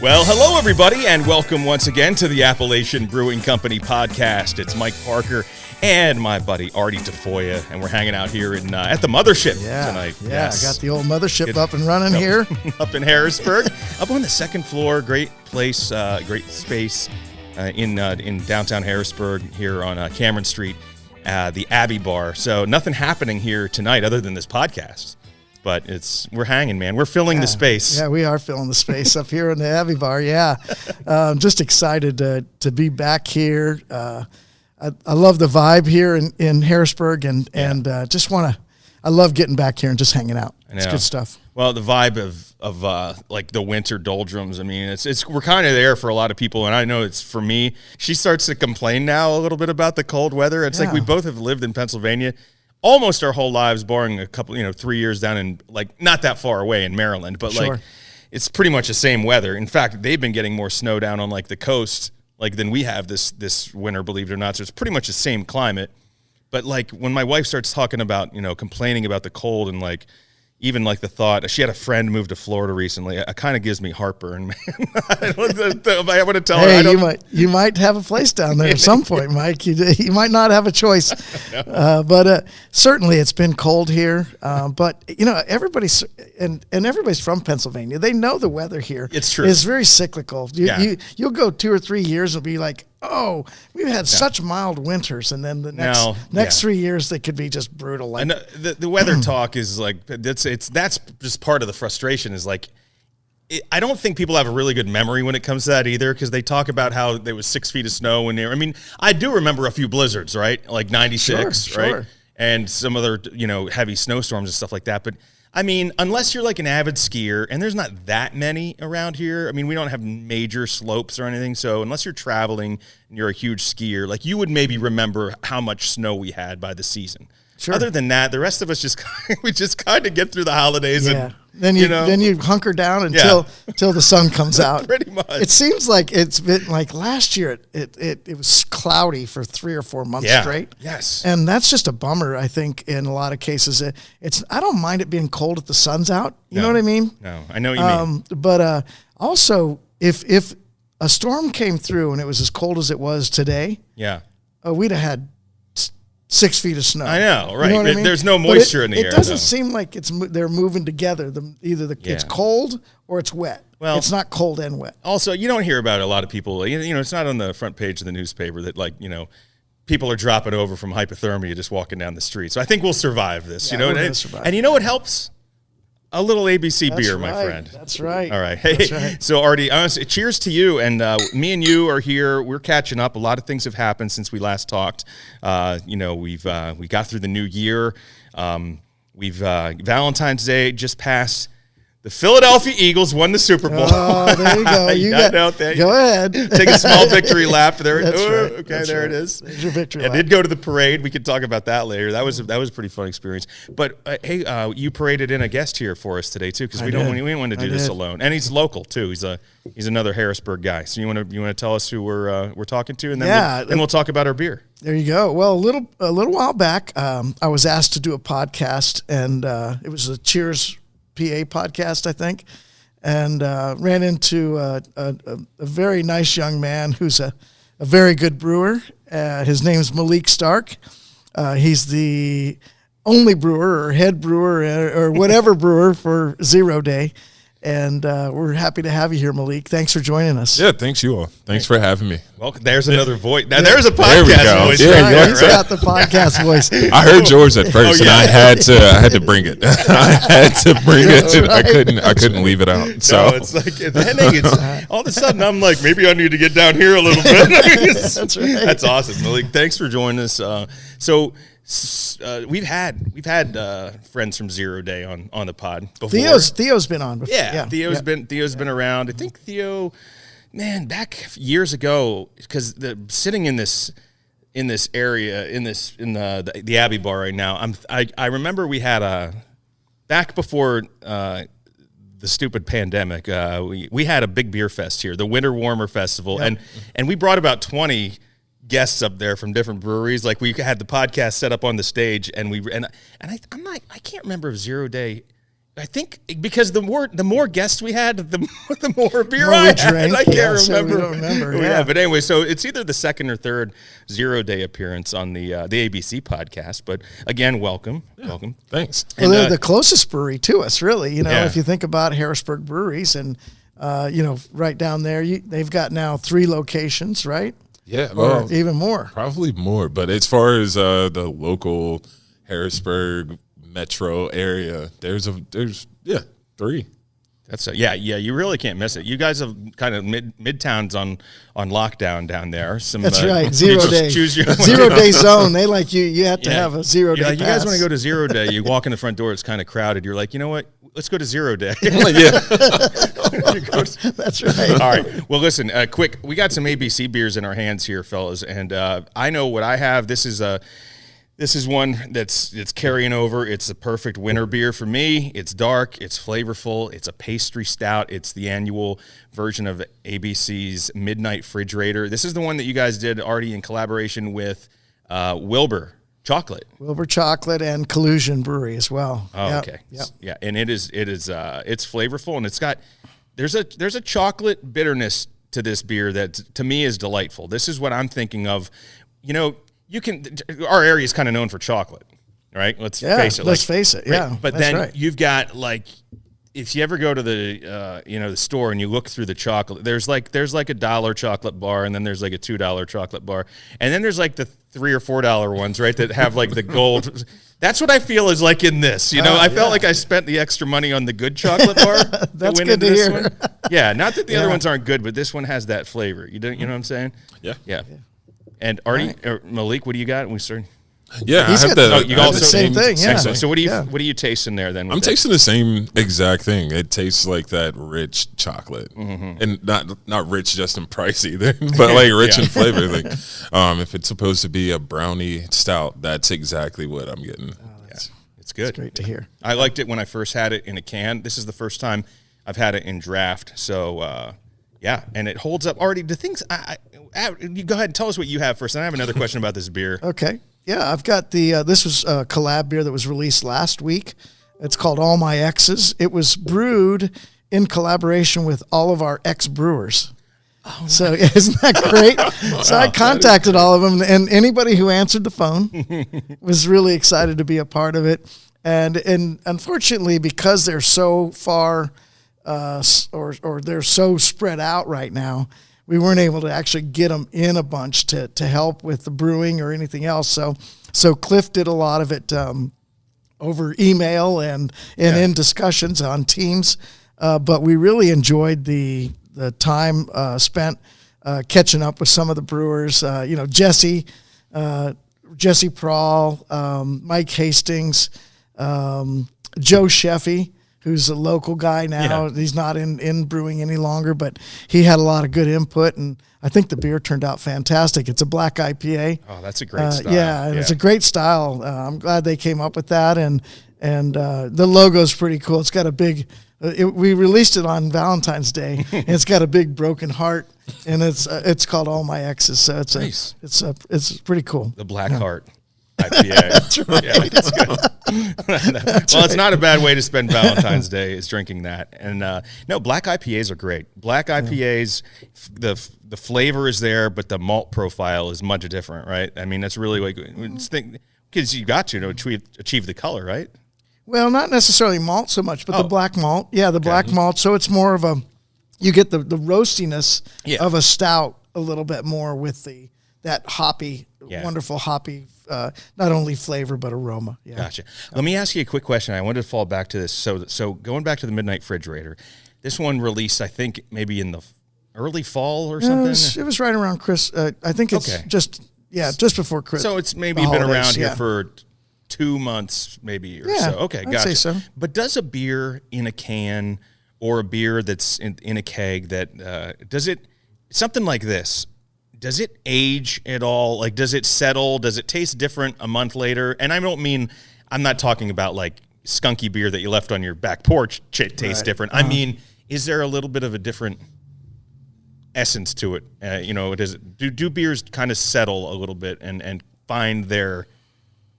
Well, hello, everybody, and welcome once again to the Appalachian Brewing Company podcast. It's Mike Parker and my buddy Artie Tafoya, and we're hanging out here in at the mothership tonight. Yeah, yes. I got the old mothership up and running here. Up in Harrisburg, up on the second floor. Great place, great space in downtown Harrisburg here on Cameron Street, the Abbey Bar. So nothing happening here tonight other than this podcast. But we're hanging, man. We're filling the space. Yeah, we are filling the space up here in the Abbey Bar. Yeah, just excited to be back here. I love the vibe here in Harrisburg, and just I love getting back here and just hanging out. It's good stuff. Well, the vibe of like the winter doldrums. I mean, we're kind of there for a lot of people, and I know it's for me. She starts to complain now a little bit about the cold weather. It's like we both have lived in Pennsylvania almost our whole lives, barring a couple, 3 years down in, like, not that far away in Maryland, but like it's pretty much the same weather. In fact, they've been getting more snow down on like the coast than we have this winter, believe it or not. So it's pretty much the same climate. But like when my wife starts talking about, complaining about the cold and like even like the thought, she had a friend move to Florida recently. It kind of gives me heartburn, man. I want to tell her. You might have a place down there at some point, Mike. You might not have a choice. But certainly it's been cold here. But, everybody's from Pennsylvania. They know the weather here. It's true. It's very cyclical. You'll go 2 or 3 years and be like, oh, we've had such mild winters, and then the next 3 years they could be just brutal. And the weather talk is like that's just part of the frustration. Is like I don't think people have a really good memory when it comes to that either, because they talk about how there was 6 feet of snow in there. I mean, I do remember a few blizzards, right? Like 96, right? And some other heavy snowstorms and stuff like that, but. I mean, unless you're like an avid skier, and there's not that many around here. I mean, we don't have major slopes or anything. So unless you're traveling and you're a huge skier, like you would maybe remember how much snow we had by the season. Sure. Other than that, the rest of us we just kind of get through the holidays. Yeah. And, then you hunker down until the sun comes out. Pretty much. It seems like it's been like last year. It was cloudy for 3 or 4 months straight. Yes, and that's just a bummer. I think in a lot of cases, I don't mind it being cold if the sun's out. You know what I mean? No, I know what you mean. But also, if a storm came through and it was as cold as it was today, we'd have had 6 feet of snow. I know, right? You know what I mean? There's no moisture in the air. It doesn't seem like they're moving together. It's cold or it's wet. Well, it's not cold and wet. Also, you don't hear about a lot of people. It's not on the front page of the newspaper that people are dropping over from hypothermia just walking down the street. So I think we'll survive this. Yeah, we're gonna survive. And you know what helps? A little ABC beer, right. my friend. That's right. All right. Hey, so Artie, honestly, cheers to you. And me and you are here. We're catching up. A lot of things have happened since we last talked. We got through the new year. Valentine's Day just passed. The Philadelphia Eagles won the Super Bowl. Oh, there you go. Go ahead. Take a small victory lap. There. That's right. Okay, That's there right. it is. There's your victory lap. I did go to the parade. We could talk about that later. That was a pretty fun experience. But hey, you paraded in a guest here for us today too, because we didn't want to do this alone. And he's local too. He's another Harrisburg guy. So you want to tell us who we're talking to, and then we'll talk about our beer. There you go. Well, a little while back, I was asked to do a podcast, and it was a Cheers PA podcast, I think, and ran into a very nice young man who's a very good brewer. His name is Maalik Stark. He's the only brewer or head brewer or whatever brewer for Zero Day. And we're happy to have you here, Maalik. Thanks for joining us. Yeah, thanks you all. Thanks for having me. Well, there's another voice. Now, there's a podcast voice. Yeah, he's got the podcast voice. I heard yours at first, and I had to bring it. I had to bring it. Right. I couldn't leave it out. So it's like it's all of a sudden I'm like, maybe I need to get down here a little bit. That's right. That's awesome, Maalik. Thanks for joining us. We've had friends from Zero Day on the pod before. Theo's been on before. Yeah. Theo's been around. I think Theo, man, back years ago, because sitting in this area in the Abbey Bar right now. I remember we had back before the stupid pandemic. We had a big beer fest here, the Winter Warmer Festival, and we brought about 20 guests up there from different breweries. Like, we had the podcast set up on the stage, and I can't remember if Zero Day I think because the more guests we had, the more beer More I we had. drank. I can't Yeah, so we remember. don't remember, Yeah, yeah. but anyway, so it's either the second or third 0 Day appearance on the ABC podcast. But again, welcome. Thanks. Well, And, they're the closest brewery to us, really. You know, Yeah. if you think about Harrisburg breweries and, right down there, they've got now 3 locations, right? Yeah, Or well, even more. probably more. But as far as the local Harrisburg metro area, there's 3. That's you really can't miss it. You guys have kind of Midtown's on lockdown down there. That's right. You 0 just day. choose your 0 day zone. They like you. You have to have a 0 day. Like, you guys want to go pass. to 0 Day? You walk in the front door. It's kind of crowded. You're like, you know what? Let's go to 0 Day. Yeah. That's right. All right. Well, listen, quick. We got some ABC beers in our hands here, fellas, and I know what I have. This is one that's carrying over. It's the perfect winter beer for me. It's dark. It's flavorful. It's a pastry stout. It's the annual version of ABC's Midnight Refrigerator. This is the one that you guys did, Artie, in collaboration with Wilbur Chocolate. Wilbur Chocolate and Collusion Brewery as well. Oh, Yep. okay. Yep. Yeah, and it's flavorful, and it's got there's a chocolate bitterness to this beer that to me is delightful. This is what I'm thinking of. Our area is kind of known for chocolate, right? Let's face it. Let's face it. Yeah. Right? But that's then right. you've got if you ever go to the store and you look through the chocolate, there's like a $1 chocolate bar, and then there's like a $2 chocolate bar, and then there's like the $3 or $4 ones, right? That have like the gold. That's what I feel is like in this. I felt like I spent the extra money on the good chocolate bar. That's went good into to this hear. one. Yeah, not that the other ones aren't good, but this one has that flavor. You know what I'm saying? Yeah. Yeah. And Artie, or Maalik, what do you got? We started. Yeah, He's I have got the, the- you I have also- the same thing, yeah. Excellent. So what Yeah. are you tasting there then? with I'm that? tasting the same exact thing. It tastes like that rich chocolate, and not rich just in price either, but like rich in flavor. Like, if it's supposed to be a brownie stout, that's exactly what I'm getting. It's good. It's great to hear. I liked it when I first had it in a can. This is the first time I've had it in draft. So and it holds up. Artie, the things you go ahead and tell us what you have first. And I have another question about this beer. Okay. Yeah, I've got this was a collab beer that was released last week. It's called All My Exes. It was brewed in collaboration with all of our ex-brewers. So isn't that great? So I contacted all of them, and anybody who answered the phone was really excited to be a part of it. And unfortunately, because they're so far or they're so spread out right now, we weren't able to actually get them in a bunch to help with the brewing or anything else. So Cliff did a lot of it over email and in discussions on Teams. But we really enjoyed the time spent catching up with some of the brewers. Jesse Prawl, Mike Hastings, Joe Sheffy, who's a local guy now. Yeah. He's not in brewing any longer, but he had a lot of good input, and I think the beer turned out fantastic. It's a black IPA. Oh, that's a great style. It's a great style. I'm glad they came up with that, and the logo's pretty cool. It's got a big. We released it on Valentine's Day, and it's got a big broken heart, and it's called All My Exes. So it's nice. It's pretty cool. The Black Heart IPA. That's right. Yeah, that's good. Well, it's not a bad way to spend Valentine's Day is drinking that. And no, black IPAs are great. Black IPAs, the flavor is there, but the malt profile is much different, right? I mean, that's really like because you got to achieve the color, right? Well, not necessarily malt so much, but the black malt. Yeah, the black malt. So it's more of you get the roastiness of a stout a little bit more with that hoppy, wonderful hoppy, not only flavor, but aroma. Yeah. Gotcha. Let me ask you a quick question. I wanted to fall back to this. So going back to the Midnight Refrigerator, this one released, I think, maybe in the early fall or something? It was right around Christmas. I think it's just before Christmas. So it's maybe been around here for 2 months maybe or so. Okay, gotcha. I'd say so. But does a beer in a can or a beer that's in a keg does it something like this? Does it age at all? Like, does it settle? Does it taste different a month later? And I'm not talking about like skunky beer that you left on your back porch tastes different. I mean, is there a little bit of a different essence to it? Do beers kind of settle a little bit and find their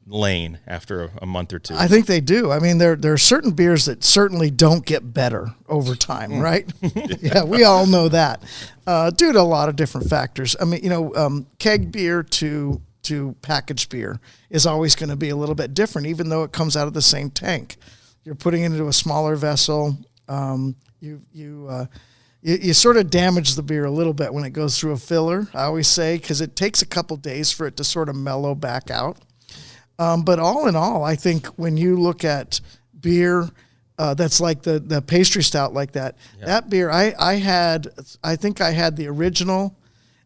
lane after a month or two. I think they do. I mean, there are certain beers that certainly don't get better over time, right? Yeah, we all know that due to a lot of different factors. I mean, keg beer to packaged beer is always going to be a little bit different, even though it comes out of the same tank. You're putting it into a smaller vessel. You sort of damage the beer a little bit when it goes through a filler, I always say, because it takes a couple days for it to sort of mellow back out. But all in all, I think when you look at beer that's like the pastry stout like that, that beer, I think I had the original,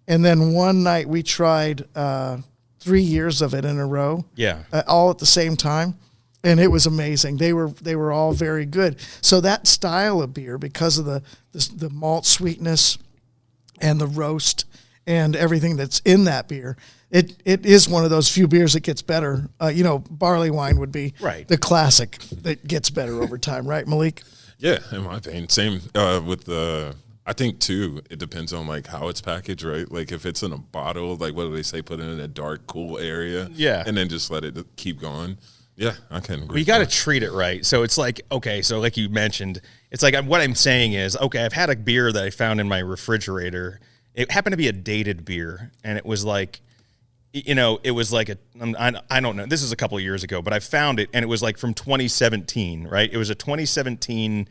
and then one night we tried 3 years of it in a row, all at the same time. And it was amazing. They were all very good. So that style of beer, because of the malt sweetness and the roast and everything that's in that beer, it is one of those few beers that gets better. Barley wine would be the classic that gets better over time, right, Maalik? Yeah, in my opinion. Same with the. I think too, it depends on like how it's packaged, right? Like if it's in a bottle, like what do they say? Put it in a dark, cool area, and then just let it keep going. Yeah, I can agree. Well, you got to treat it right. So it's like, okay, so like you mentioned, it's like what I'm saying is, okay, I've had a beer that I found in my refrigerator. It happened to be a dated beer, and it was like, it was like I don't know. This is a couple of years ago, but I found it, and it was like from 2017, right? It was a 2017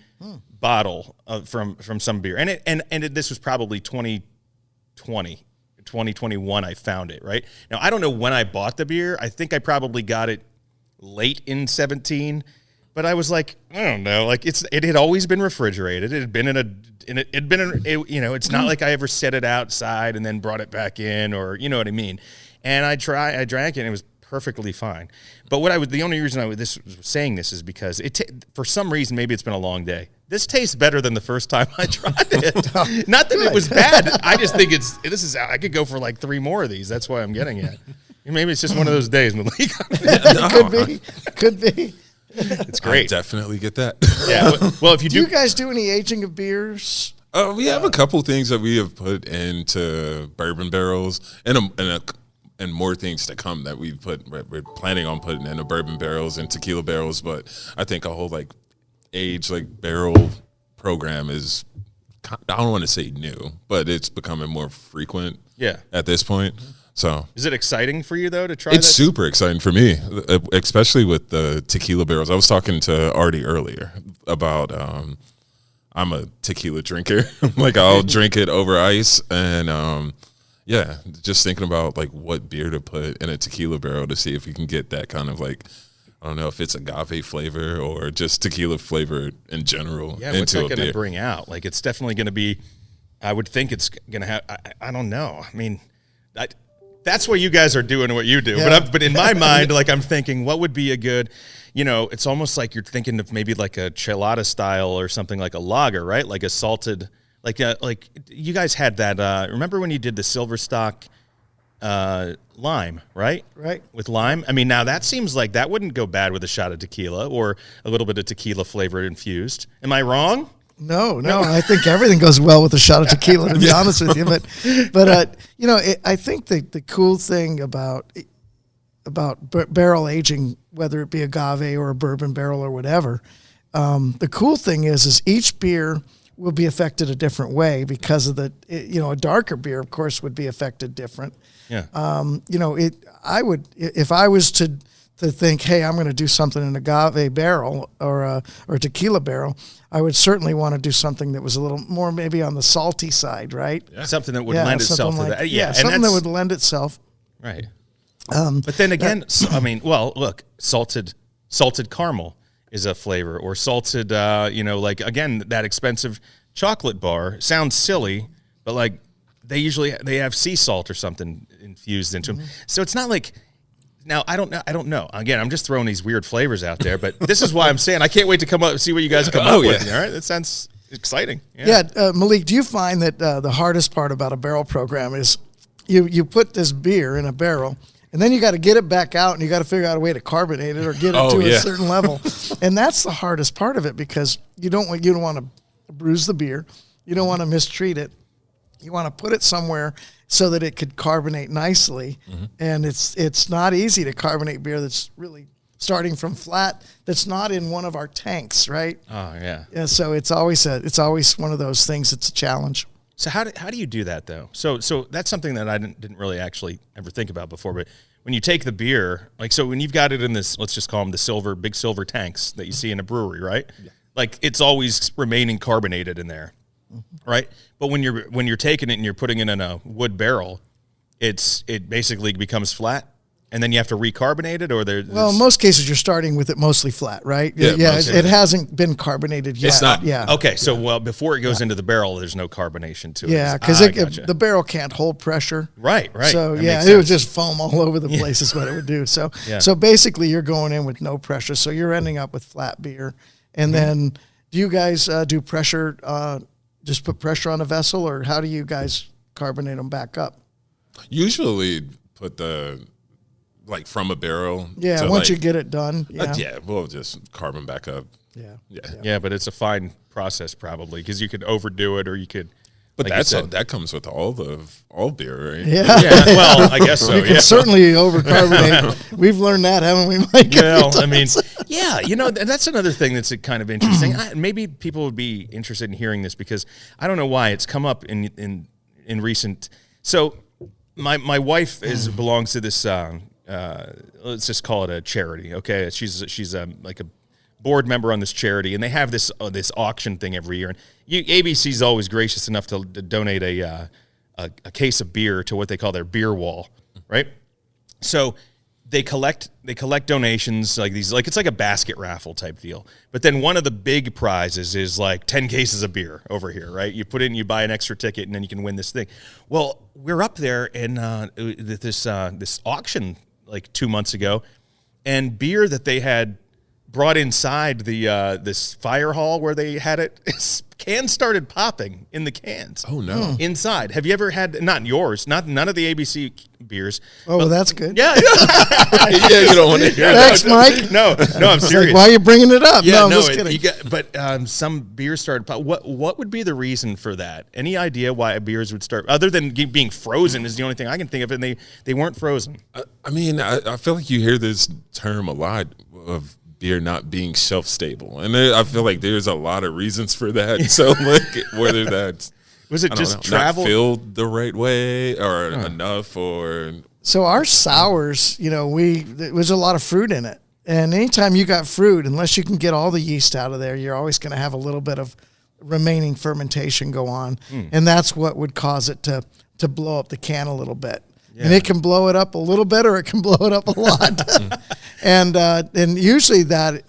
bottle from some beer, and this was probably 2021. I found it, right? Now I don't know when I bought the beer. I think I probably got it late in 17, but I was like, I don't know, like it had always been refrigerated. It had been it's not like I ever set it outside and then brought it back in, or you know what I mean. And I drank it, and it was perfectly fine. But the only reason I was saying this is because for some reason, maybe it's been a long day. This tastes better than the first time I tried it. Not that it was bad. I just think I could go for like 3 more of these. That's why I'm getting it. Maybe it's just one of those days, Maalik. Could be. It's great. I definitely get that. Yeah. Well, if you do you guys do any aging of beers? We have a couple things that we have put into bourbon barrels, and more things to come that we're planning on putting into bourbon barrels and tequila barrels. But I think a whole like age like barrel program is, I don't want to say new, but it's becoming more frequent. At this point. So is it exciting for you though to try? It's super exciting for me, especially with the tequila barrels. I was talking to Artie earlier about I'm a tequila drinker. Like I'll drink it over ice, and just thinking about like what beer to put in a tequila barrel to see if you can get that kind of like, I don't know if it's agave flavor or just tequila flavor in general. Yeah, what's that going to bring out? Like it's definitely going to be. I would think it's going to have. I don't know. I mean, that's why you guys are doing what you do. Yeah. But in my mind, like I'm thinking, what would be a good, it's almost like you're thinking of maybe like a chelada style or something like a lager, right? Like a salted, like you guys had that. Remember when you did the Silverstock lime, right? Right. With lime. I mean, now that seems like that wouldn't go bad with a shot of tequila or a little bit of tequila flavor infused. Am I wrong? No. I think everything goes well with a shot of tequila, to be honest with you. But I think the cool thing about barrel aging, whether it be agave or a bourbon barrel or whatever, the cool thing is each beer will be affected a different way because of a darker beer, of course, would be affected different. Yeah. I would, if I was to think, hey, I'm going to do something in an agave barrel or a tequila barrel, I would certainly want to do something that was a little more maybe on the salty side, right? Yeah. Something that would lend itself to that. Yeah, something that would lend itself. Right. But then again, look, salted caramel is a flavor, or salted, like again, that expensive chocolate bar sounds silly, but like they have sea salt or something infused into them. So it's not like. Now, I don't know. Again, I'm just throwing these weird flavors out there, but this is why I'm saying I can't wait to come up and see what you guys come up with. All right, that sounds exciting. Yeah, Maalik, do you find that the hardest part about a barrel program is you put this beer in a barrel, and then you got to get it back out, and you got to figure out a way to carbonate it or get it to a certain level, and that's the hardest part of it because you don't want to bruise the beer, you don't want to mistreat it, you want to put it somewhere so that it could carbonate nicely. And it's not easy to carbonate beer that's really starting from flat, that's not in one of our tanks, right? Oh, yeah. Yeah, so it's always one of those things. It's a challenge. So how do you do that though? So that's something that I didn't really actually ever think about before. But when you take the beer, like, so when you've got it in this, let's just call them the big silver tanks that you see in a brewery, right? Yeah. Like, it's always remaining carbonated in there, right? But when you're taking it and you're putting it in a wood barrel, it basically becomes flat. And then you have to recarbonate it, or well, in most cases, you're starting with it mostly flat, right? Yeah, it hasn't been carbonated yet. It's not. Yeah. Okay, so before it goes into the barrel, there's no carbonation to it. Yeah, because gotcha. the barrel can't hold pressure. Right. So that it would just foam all over the place is what it would do. So so basically, you're going in with no pressure, so you're ending up with flat beer. And then, do you guys do pressure? Just put pressure on a vessel, or how do you guys carbonate them back up? Usually, put like from a barrel. Yeah, once you get it done. Yeah, we'll just carbon back up. Yeah, but it's a fine process probably, because you could overdo it, or you could. But like that comes with all beer, right? Yeah. Well, I guess so. You can certainly overcarbonate. We've learned that, haven't we, Mike? Well, I mean, that's another thing that's kind of interesting. Maybe people would be interested in hearing this, because I don't know why it's come up in recent. So my wife belongs to this. Let's just call it a charity, okay? She's like a board member on this charity, and they have this auction thing every year. And ABC's always gracious enough to donate a case of beer to what they call their beer wall, right? So they collect donations like these, like it's like a basket raffle type deal. But then one of the big prizes is like 10 cases of beer over here, right? You put in, you buy an extra ticket, and then you can win this thing. Well, we're up there in this auction like 2 months ago, and beer that they had brought inside the this fire hall where they had it, cans started popping in the cans. Oh no! Inside, have you ever had? Not yours, none of the ABC beers. Oh, well, that's good. Yeah, yeah. You don't want to hear Thanks, that. Mike. No, I'm serious. Like, why are you bringing it up? Yeah, I'm just kidding. But some beers started popping. What would be the reason for that? Any idea why beers would start? Other than being frozen is the only thing I can think of, and they weren't frozen. I mean, I feel like you hear this term a lot of beer not being shelf stable, and I feel like there's a lot of reasons for that. So, like, whether that's travel, not filled the right way or enough, or so our sours, there was a lot of fruit in it, and anytime you got fruit, unless you can get all the yeast out of there, you're always going to have a little bit of remaining fermentation go on, and that's what would cause it to blow up the can a little bit. Yeah. And it can blow it up a little bit, or it can blow it up a lot. And usually that,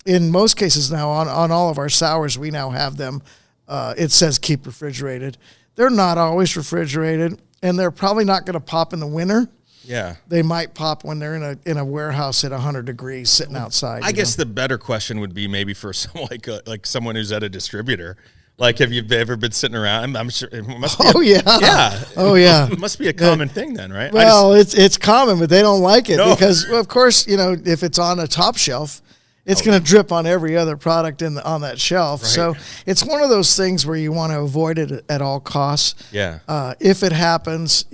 in most cases now, on all of our sours, we now have them, it says keep refrigerated. They're not always refrigerated, and they're probably not going to pop in the winter. Yeah. They might pop when they're in a warehouse at 100 degrees sitting outside. I guess the better question would be maybe for someone like someone who's at a distributor. Like, have you ever been sitting around? I'm sure it must be. Yeah. Oh, yeah. It must be a common thing then, right? Well, it's common, but they don't like it because, well, of course, if it's on a top shelf, it's going to drip on every other product on that shelf. Right. So it's one of those things where you want to avoid it at all costs. Yeah. If it happens,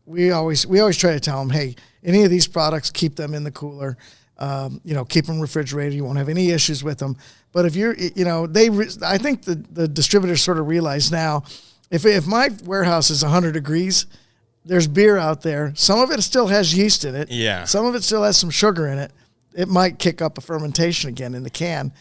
we always try to tell them, hey, any of these products, keep them in the cooler. Keep them refrigerated. You won't have any issues with them. But if you're, I think the distributors sort of realize now, if my warehouse is 100 degrees, there's beer out there. Some of it still has yeast in it. Yeah. Some of it still has some sugar in it. It might kick up a fermentation again in the can.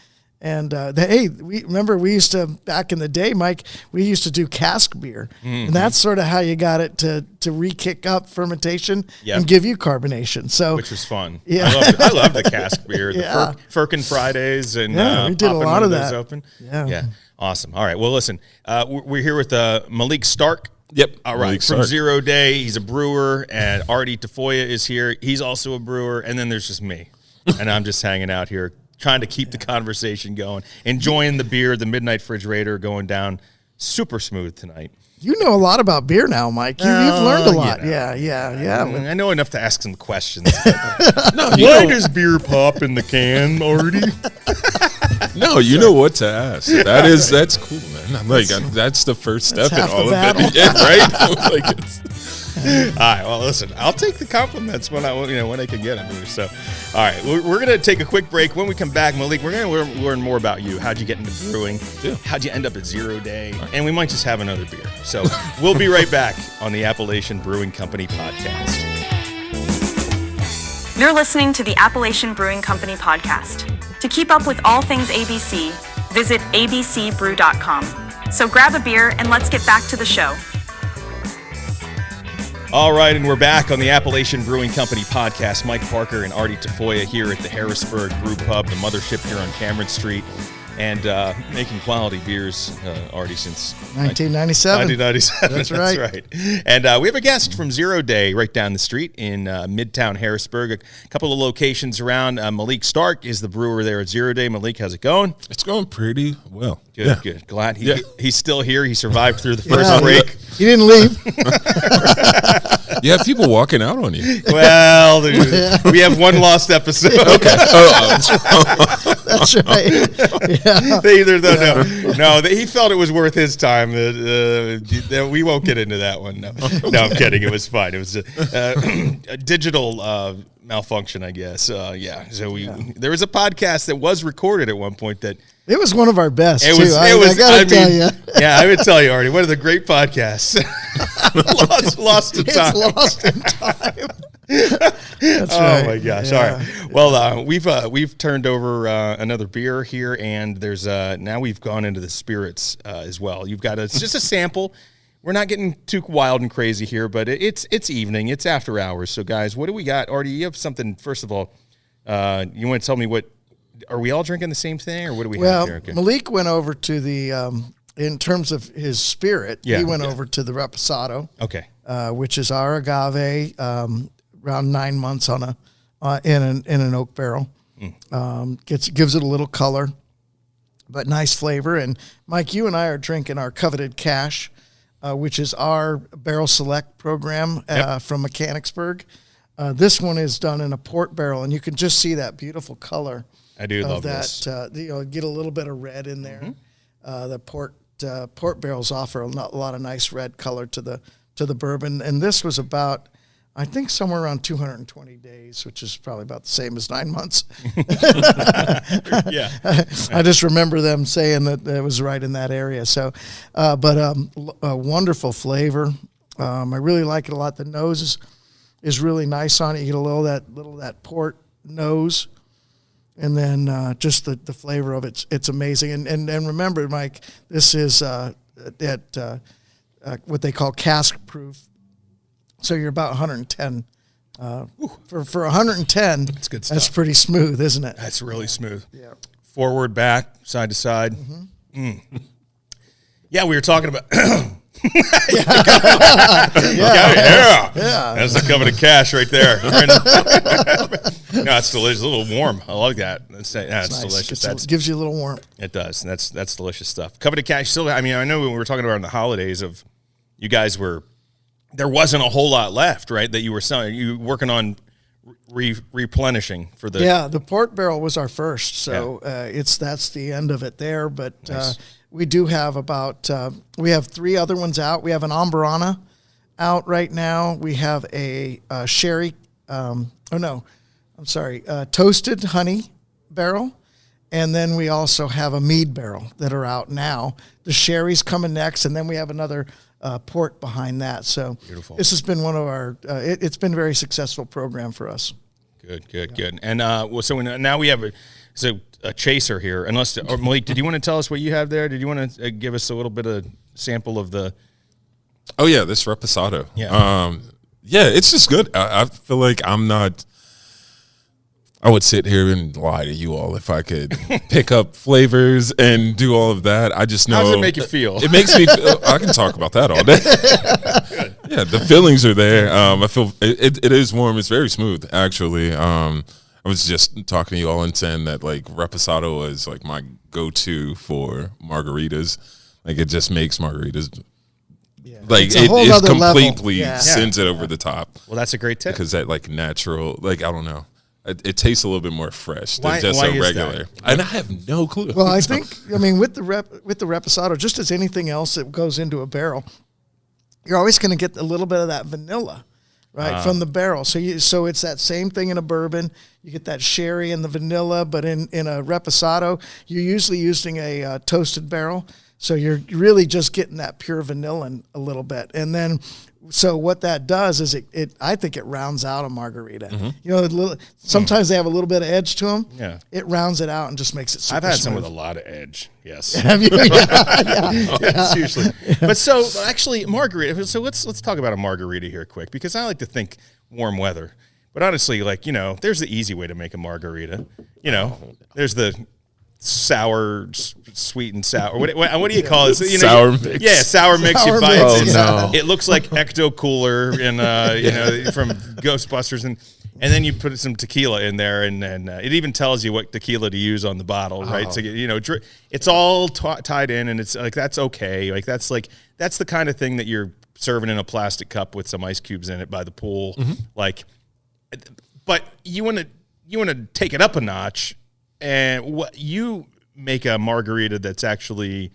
And we used to, back in the day, Mike, we used to do cask beer. Mm-hmm. And that's sort of how you got it to re-kick up fermentation and give you carbonation. So, which was fun. Yeah. I love the cask beer, the Firkin Fridays, and we did a lot of that. Open. Yeah. Awesome. All right. Well, listen, we're here with Maalik Stark. Yep. All right. From Zero Day. He's a brewer, and Artie Tafoya is here. He's also a brewer. And then there's just me. And I'm just hanging out here, trying to keep the conversation going, enjoying the beer, the Midnight Refrigerator going down super smooth tonight. You know a lot about beer now, Mike. You've learned a lot. Yeah. I know enough to ask some questions. Why does beer pop in the can, Artie? No, you know what to ask. That's cool, man. Like that's the first step in half all the of it, yeah, right? Like All right. Well, listen, I'll take the compliments when I can get them here. So, all right, we're gonna take a quick break. When we come back, Maalik, we're gonna learn more about you. How'd you get into brewing? Yeah. How'd you end up at Zero Day? And we might just have another beer. So we'll be right back on the Appalachian Brewing Company podcast. You're listening to the Appalachian Brewing Company podcast. To keep up with all things ABC, visit abcbrew.com. So grab a beer and let's get back to the show. All right, and we're back on the Appalachian Brewing Company podcast. Mike Parker and Artie Tafoya here at the Harrisburg Brew Pub, the mothership here on Cameron Street, and making quality beers, Artie, since 1997. 1997. That's right. And we have a guest from Zero Day right down the street in Midtown Harrisburg. A couple of locations around. Maalik Stark is the brewer there at Zero Day. Maalik, how's it going? it's going pretty well. Good. Glad he's still here. He survived through the first break. He didn't leave. You have people walking out on you. Well, we have one lost episode. Okay. That's right. Yeah. He felt it was worth his time. We won't get into that one. No, I'm kidding. It was fine. It was a digital malfunction, I guess. So there was a podcast that was recorded at one point that. It was one of our best, I gotta tell you. Yeah, I would tell you, Artie, one of the great podcasts. lost in time. It's lost in time. That's right. right. My gosh! Yeah. All right. Well, we've turned over another beer here, and there's now we've gone into the spirits as well. You've got it's just a sample. We're not getting too wild and crazy here, but it's evening. It's after hours. So, guys, what do we got? Artie, you have something. First of all, you want to tell me what? Are we all drinking the same thing, or what do we have here? Okay. Maalik went over to the, in terms of his spirit, he went over to the Reposado, which is our agave, around 9 months on in an oak barrel. Gives it a little color, but nice flavor. And Mike, you and I are drinking our coveted Cash, which is our barrel select program from Mechanicsburg. This one is done in a port barrel, and you can just see that beautiful color. I do love that. this. Get a little bit of red in there. The port barrels offer a lot of nice red color to the bourbon, and this was about, I think, somewhere around 220 days, which is probably about the same as 9 months. Yeah, I just remember them saying that it was right in that area. So, but a wonderful flavor. I really like it a lot. The nose is really nice on it. You get a little of that port nose. And then just the flavor of it's amazing. And remember, Mike, this is at what they call cask proof. So you're about 110. For 110, that's good stuff. That's pretty smooth, isn't it? That's really smooth. Yeah. Forward, back, side to side. Yeah, we were talking about. Yeah. That's the coveted Cash right there. No, it's delicious. A little warm. I like that. It's nice. Delicious. It gives you a little warmth. It does. And that's delicious stuff. Coveted Cash. Still, I mean, I know when we were talking about in the holidays of you guys there wasn't a whole lot left, right? That you were selling. You were working on replenishing for the. Yeah, the port barrel was our first, so that's the end of it there. But nice. We do have we have 3 other ones out. We have an Amburana out right now. We have a sherry, toasted honey barrel. And then we also have a mead barrel that are out now. The sherry's coming next, and then we have another port behind that. So beautiful. This has been one of our, it's been a very successful program for us. Good. And so now we have a chaser here. Unless, or Maalik, did you want to tell us what you have there? Did you want to give us a little bit of sample of the? Oh yeah, this Reposado. Yeah. It's just good. I feel like I would sit here and lie to you all if I could pick up flavors and do all of that. I just know. How does it make you feel? It makes me feel, I can talk about that all day. Yeah, the feelings are there. I feel it is warm. It's very smooth, actually. I was just talking to you all and saying that like Reposado is like my go-to for margaritas. Like it just makes margaritas. Yeah. Like it completely sends it over the top. Well, that's a great tip. Because that like natural, like I don't know. It tastes a little bit more fresh than Why just a is regular. that? And I have no clue. Well, I think, with the Reposado, just as anything else that goes into a barrel, you're always going to get a little bit of that vanilla, right, from the barrel. So it's that same thing in a bourbon. You get that sherry and the vanilla, but in a Reposado, you're usually using a toasted barrel. So you're really just getting that pure vanilla a little bit. And then, so what that does is I think it rounds out a margarita. Mm-hmm. Sometimes they have a little bit of edge to them. Yeah. It rounds it out and just makes it super I've had smooth. some with a lot of edge. Yes. Have you? It's usually. But so actually, margarita. So let's talk about a margarita here quick, because I like to think warm weather. But honestly, there's the easy way to make a margarita. There's the sour, sweet and sour. What do you call it? Sour mix. Yeah, sour mix. Sour You buy mix. it. Oh, no. It looks like Ecto Cooler and from Ghostbusters, and then you put some tequila in there, and it even tells you what tequila to use on the bottle, right? So it's all tied in, and it's like that's okay. That's the kind of thing that you're serving in a plastic cup with some ice cubes in it by the pool, But you want to take it up a notch. And what you make a margarita that's actually,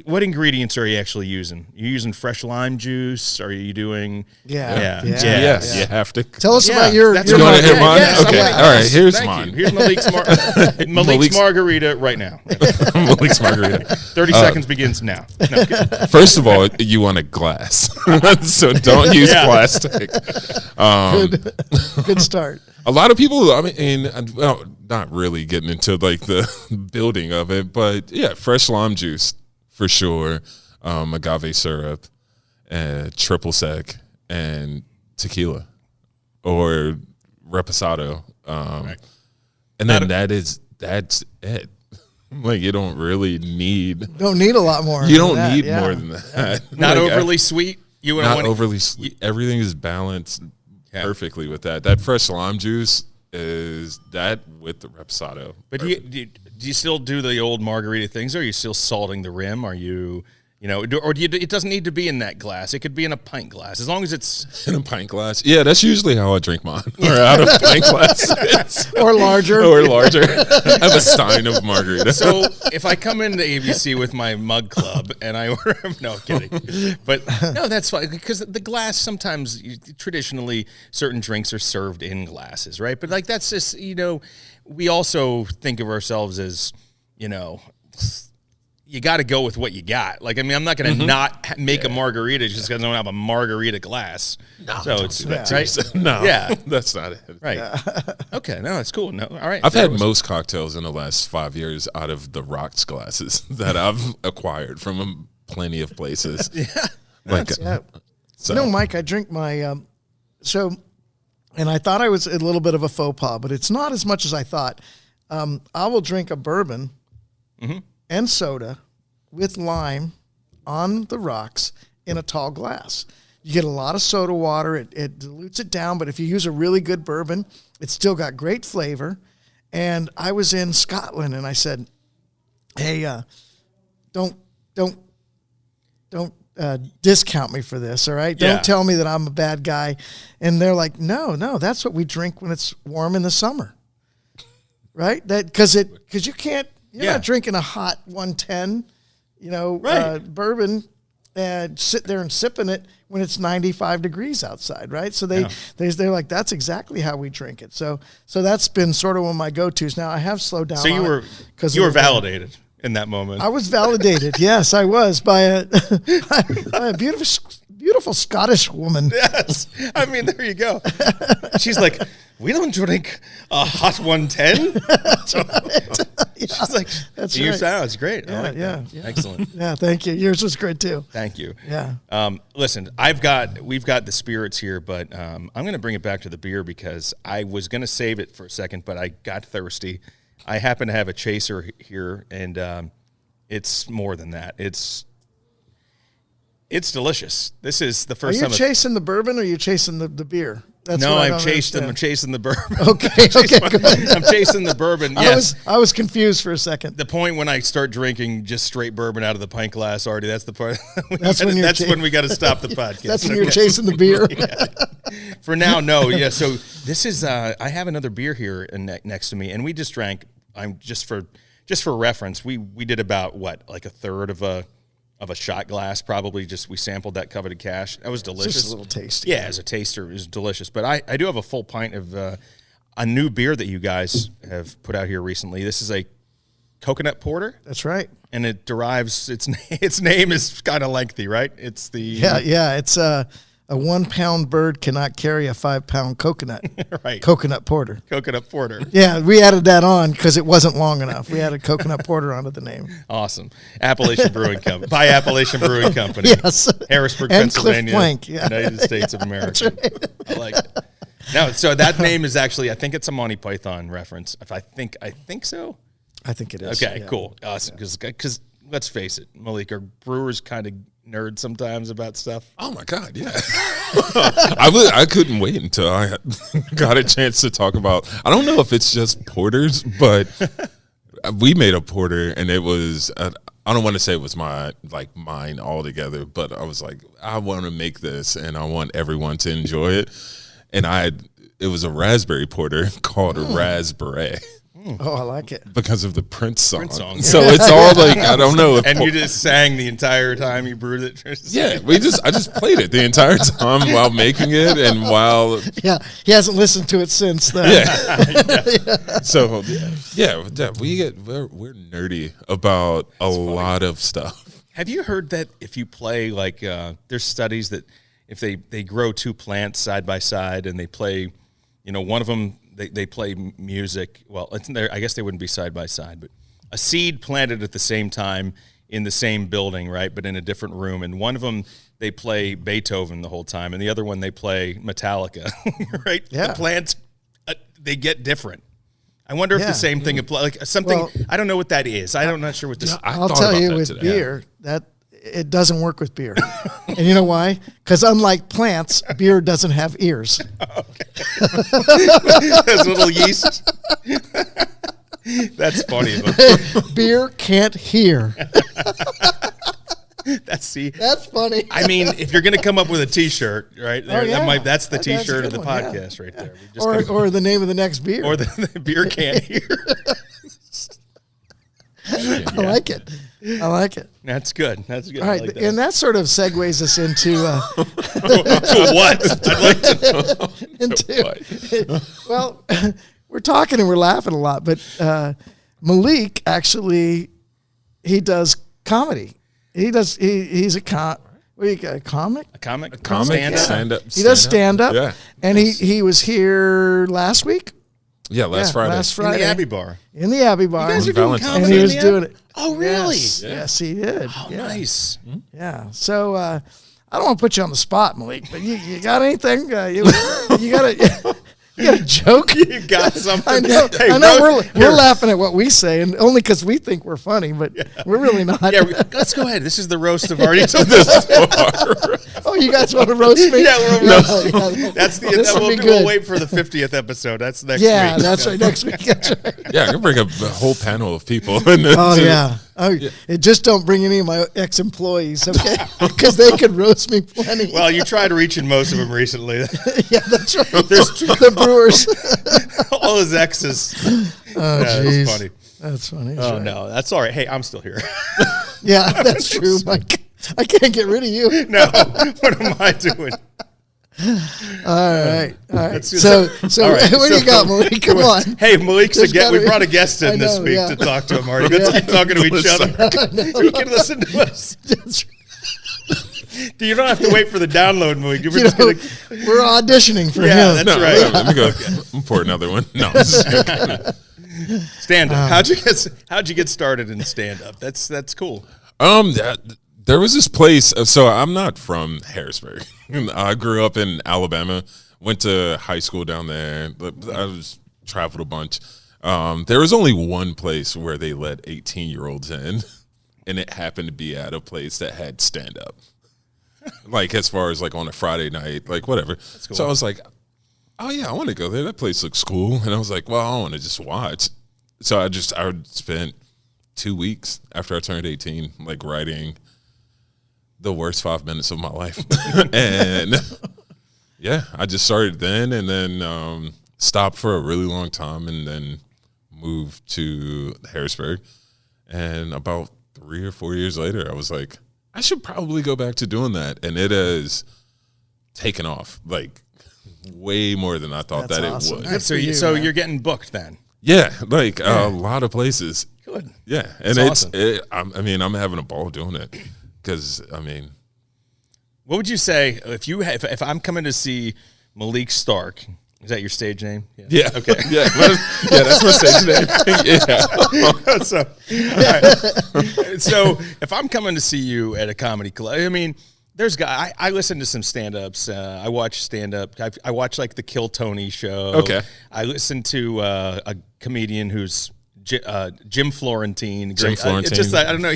what ingredients are you actually using? Are you using fresh lime juice? Are you doing? Yes, you have to. Tell us about your. You want to hear mine? Yes, Okay, all right. Here's mine. Here's Maalik's margarita right now. Maalik's margarita. 30 seconds begins now. No, First of all, you want a glass, so don't use plastic. Good start. A lot of people, not really getting into the building of it, but yeah, fresh lime juice for sure, agave syrup, and triple sec, and tequila, or reposado, right. And then that's it. You don't really need. Don't need a lot more. You don't need more than that. Not overly sweet. Not overly sweet. Everything is balanced perfectly with that. That fresh lime juice is that with the reposado. But do you still do the old margarita things? Or are you still salting the rim? Are you, it doesn't need to be in that glass. It could be in a pint glass, as long as it's in a pint glass. Yeah, that's usually how I drink mine. Or out of pint glasses. Or larger. I have a stein of margarita. So if I come into ABC with my mug club and I order, no kidding, but no, that's fine, because the glass sometimes traditionally certain drinks are served in glasses, right? But that's just we also think of ourselves as you got to go with what you got. I'm not going to not make a margarita just because I don't have a margarita glass. No, so it's right. No, yeah, that's not it. Right. Okay, no, that's cool. No, all right. I've had most cocktails in the last 5 years out of the rocks glasses that I've acquired from plenty of places. So. Mike, I drink my and I thought I was a little bit of a faux pas, but it's not as much as I thought. I will drink a bourbon. And soda with lime on the rocks in a tall glass. You get a lot of soda water. It dilutes it down, but if you use a really good bourbon, it's still got great flavor. And I was in Scotland, and I said, "Hey, don't discount me for this, all right? Don't tell me that I'm a bad guy." And they're like, "No, that's what we drink when it's warm in the summer, right? Because you can't." You're not drinking a hot 110, bourbon and sit there and sipping it when it's 95 degrees outside, right? So they're like, that's exactly how we drink it. So that's been sort of one of my go-tos. Now I have slowed down. So you were validated in that moment. I was validated. Yes, I was by a beautiful Scottish woman. Yes, there you go. She's like, we don't drink a hot 110. That's right. She's like, you sounds great. Yeah. Excellent. Yeah, thank you. Yours was great too. Thank you. Yeah. Listen, we've got the spirits here, but I'm going to bring it back to the beer because I was going to save it for a second, but I got thirsty. I happen to have a chaser here, and it's more than that. It's delicious. This is the first time. Are you chasing the bourbon or are you chasing the beer? That's no, what I'm chasing the bourbon. Okay, good. I'm chasing the bourbon. Yes. I was confused for a second. The point when I start drinking just straight bourbon out of the pint glass, Artie, that's the part. That's when we got to stop the podcast. That's when you're chasing the beer. For now, no. Yeah. So this is. I have another beer here next to me, and we just drank. I'm just for reference. We did about like a third of a shot glass, probably. Just we sampled that coveted cash. That was delicious. Just a little tasty. Yeah, as a taster, it was delicious. But I do have a full pint of a new beer that you guys have put out here recently. This is a coconut porter. That's right. And it derives its name is kind of lengthy, right? It's the It's a 1 pound bird cannot carry a 5 pound coconut. Right. Coconut porter. Coconut porter. Yeah, we added that on because it wasn't long enough. We added coconut porter onto the name. Awesome. Appalachian Brewing Company. By Appalachian Brewing Company. Yes. Harrisburg, and Pennsylvania. Cliff Plank, yeah. United States of America. Right. I like it. No, so that name is actually, I think it's a Monty Python reference. If I think so. I think it is. Okay, yeah. cool. Awesome. Because let's face it, Maalik, are brewers kind of nerds sometimes about stuff? Oh my God, yeah. I couldn't wait until I got a chance to talk about. I don't know if it's just porters, but we made a porter, and it was. I don't want to say it was mine altogether, but I was like, I want to make this, and I want everyone to enjoy it. And it was a raspberry porter called a Raspberry. Oh, I like it. Because of the Prince song. So it's all like, I don't know. And you just sang the entire time you brewed it? Yeah, I just played it the entire time while making it and while. Yeah, he hasn't listened to it since then. Yeah. So, we're nerdy about a lot of stuff. Have you heard that if you play, there's studies that if they grow two plants side by side and they play, one of them, they play music. Well, I guess they wouldn't be side by side, but a seed planted at the same time in the same building, right? But in a different room. And one of them, they play Beethoven the whole time. And the other one, they play Metallica, right? Yeah. The plants, they get different. I wonder if the same thing applies. I don't know what that is. I'm not sure what this. I'll tell you with beer that it doesn't work with beer. And you know why? Because unlike plants, beer doesn't have ears. Okay. Those little yeast. That's funny. Beer can't hear. That's funny. I mean, if you're going to come up with a T-shirt, right? That's the T-shirt of the one, podcast right there. Or the name of the next beer. Or the beer can't hear. I like it. That's good. All right, and that sort of segues us into what? I'd like to know. Well, we're talking and we're laughing a lot, but Maalik actually he does comedy. He's a comic. A comic? Stand-up. He does stand-up. Yeah. And he was here last week. Yeah, last Friday. In the Abbey Bar. In the Abbey Bar. You guys are doing comedy. And he was doing it. Oh, really? Yes, he did. Oh, nice. Yeah. So I don't want to put you on the spot, Maalik, but you got anything? You got a joke? You got something? I know. Hey, we're laughing at what we say, and only because we think we're funny, but we're really not. Yeah, let's go ahead. This is the roast of Artie. Oh, you guys want to roast me? Yeah, that's we'll wait for the 50th episode. That's next week. Yeah, that's right. Next week. That's right. Yeah, I can bring a whole panel of people. Just don't bring any of my ex-employees, okay? Because they could roast me plenty. Well, you tried reaching most of them recently. Yeah, that's right. The brewers. All his exes. Oh, jeez. That's funny. That's funny. That's right. No, that's all right. Hey, I'm still here. Yeah, that's true, Mike. I can't get rid of you. No, what am I doing? All right. So all right. What do you got, Maalik? Come on. Hey, Malik's we brought a guest in this week to talk to him, Artie. Let's keep talking to each other. You can listen to us. That's right. You don't have to wait for the download, Malik. We're auditioning for him. That's right. Let me go. I'm pour another one. No. Stand up. How'd you get started in stand up? That's cool. There was this place. So I'm not from Harrisburg. I grew up in Alabama. Went to high school down there. I traveled a bunch. There was only one place where they let 18-year-olds in, and it happened to be at a place that had stand up. Like as far as like on a Friday night, like whatever. Cool. So I was like, oh yeah, I want to go there. That place looks cool. And I was like, well, I want to just watch. So I spent 2 weeks after I turned 18, like writing the worst 5 minutes of my life. And yeah, I just started then and then stopped for a really long time and then moved to Harrisburg. And about 3 or 4 years later, I was like, I should probably go back to doing that. And it has taken off like way more than I thought that awesome. it would. Good So, for you, so man. you're getting booked then? Yeah, like a lot of places. Good. Yeah, and That's awesome. I'm having a ball doing it because What would you say if I'm coming to see Maalik Stark? Is that your stage name? yeah, Okay. yeah, that's my stage name. Yeah, So, all right. So if I'm coming to see you at a comedy club, I mean, there's guy. I listen to some stand-ups. I watch stand-up. I watch like the Kill Tony show. Okay. I listen to a comedian who's Jim Florentine. Jim Florentine. It's just I don't know.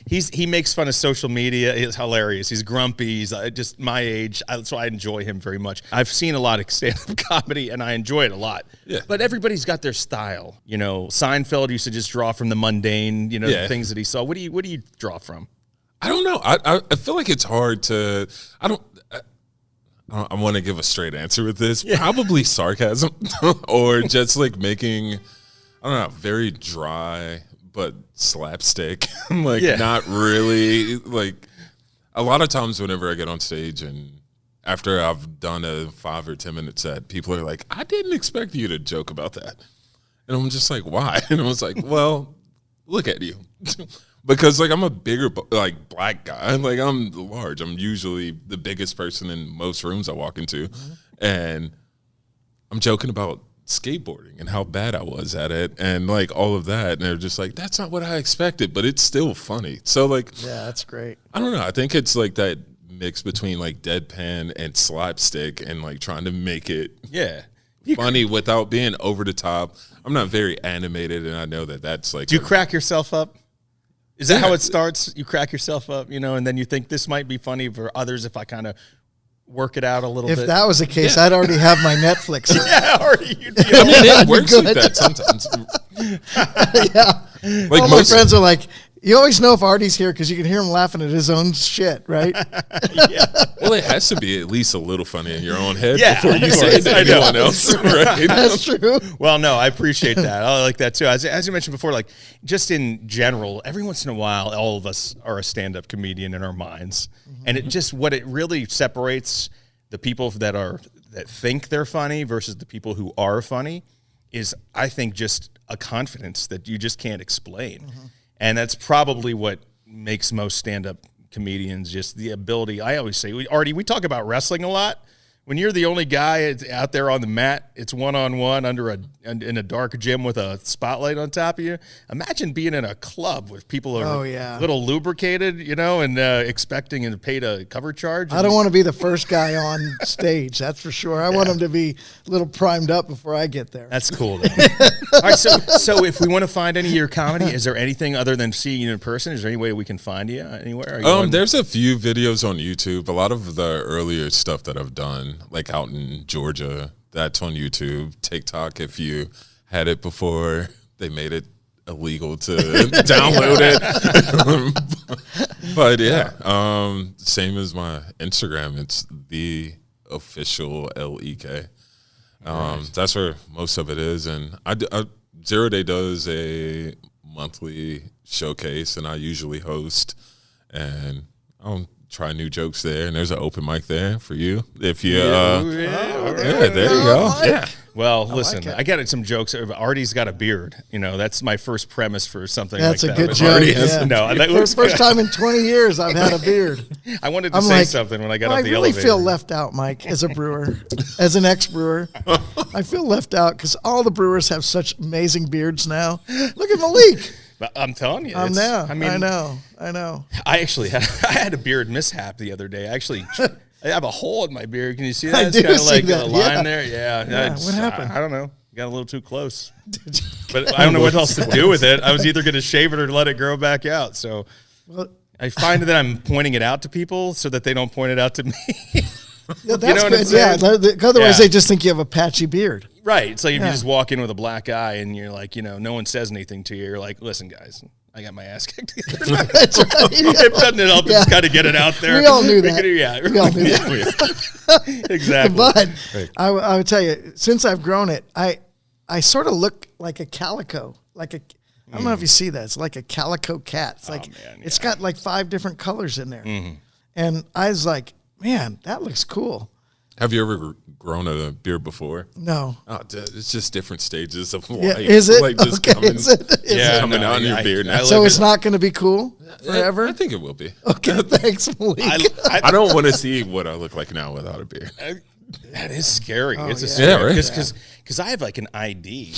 He makes fun of social media. He's hilarious. He's grumpy. He's just my age. So I enjoy him very much. I've seen a lot of stand-up comedy, and I enjoy it a lot. Yeah. But everybody's got their style. You know, Seinfeld used to just draw from the mundane. You know, the things that he saw. What do you draw from? I don't know. I feel like it's hard to. I want to give a straight answer with this. Yeah. Probably sarcasm or just like making. I don't know, very dry, but slapstick. Not really. Like, a lot of times whenever I get on stage and after I've done a 5 or 10 minute set, people are like, I didn't expect you to joke about that. And I'm just like, why? And I was like, well, look at you. Because, like, I'm a bigger, like, black guy. Like, I'm large. I'm usually the biggest person in most rooms I walk into. And I'm joking about skateboarding and how bad I was at it and like all of that, and they're just like, that's not what I expected, but it's still funny. So like, Yeah, that's great. I don't know, I think it's like that mix between like deadpan and slapstick and like trying to make it funny without being over the top. I'm not very animated, and I know that that's like, Do you crack yourself up? Is that how it starts? You crack yourself up, you know, and then you think this might be funny for others if I kind of work it out a little bit. If that was the case, I'd already have my Netflix. Yeah, or you'd be it works like that sometimes. Yeah. Like all my friends are like, you always know if Artie's here because you can hear him laughing at his own shit, right? Well, it has to be at least a little funny in your own head Yeah, before you of say it course. to I know. anyone else, right? That's true. Well, no, I appreciate that. I like that too. As you mentioned before, like just in general, every once in a while, all of us are a stand-up comedian in our minds, and it just what it really separates the people that think they're funny versus the people who are funny is, I think, just a confidence that you just can't explain. And that's probably what makes most stand-up comedians, just the ability. I always say, Artie, we talk about wrestling a lot. When you're the only guy out there on the mat, it's one-on-one in a dark gym with a spotlight on top of you. Imagine being in a club where people are a little lubricated, you know, and expecting and paid a cover charge. I don't want to be the first guy on stage, that's for sure. I want them to be a little primed up before I get there. That's cool. All right, so if we want to find any of your comedy, is there anything other than seeing you in person? Is there any way we can find you anywhere? There's a few videos on YouTube. A lot of the earlier stuff that I've done, like out in Georgia, that's on YouTube. TikTok, if you had it before they made it illegal to download it. But yeah, same as my Instagram. It's the official LEK. That's where most of it is. And Zero Day does a monthly showcase, and I usually host. And try new jokes there, and there's an open mic there for you. If you, there you go. Yeah. Well, listen, I got some jokes. Artie's got a beard. You know, that's my first premise for something That's like that. a good joke. Artie Yeah. No, that looks First good. time in 20 years I've had a beard. I wanted to say something when I got off the I really elevator. feel left out, Mike, as a brewer, as an ex-brewer. I feel left out because all the brewers have such amazing beards now. Look at Maalik. But I'm telling you, I know. I actually had a beard mishap the other day. I have a hole in my beard. Can you see that? I It's do kind of see like that, a line yeah. there. Yeah. What happened? I don't know. Got a little too close. But I don't know what else to do with it. I was either going to shave it or let it grow back out. So Well, I find that I'm pointing it out to people so that they don't point it out to me. Yeah, that's You know what I'm good. saying? Yeah, otherwise Yeah. they just think you have a patchy beard. Right. It's like if Yeah. you just walk in with a black eye and you're like, no one says anything to you. You're like, listen, guys, I got my ass kicked. That's right. It doesn't help. Yeah. Just got to get it out there. We all knew that. Yeah. We all knew that. Exactly. But Right. I would tell you, since I've grown it, I sort of look like a calico, I don't know if you see that. It's like a calico cat. It's like it's got like 5 different colors in there, and I was like, man, that looks cool. Have you ever grown a beard before? No. Oh, it's just different stages of life. Yeah, is it? Like just Okay, coming, is it? Yeah, coming out in your beard now. So it's not going to be cool forever? I think it will be. Okay, thanks, Maalik. I don't want to see what I look like now without a beard. That is scary. It's a yeah. scary Yeah, right. because I have like an ID,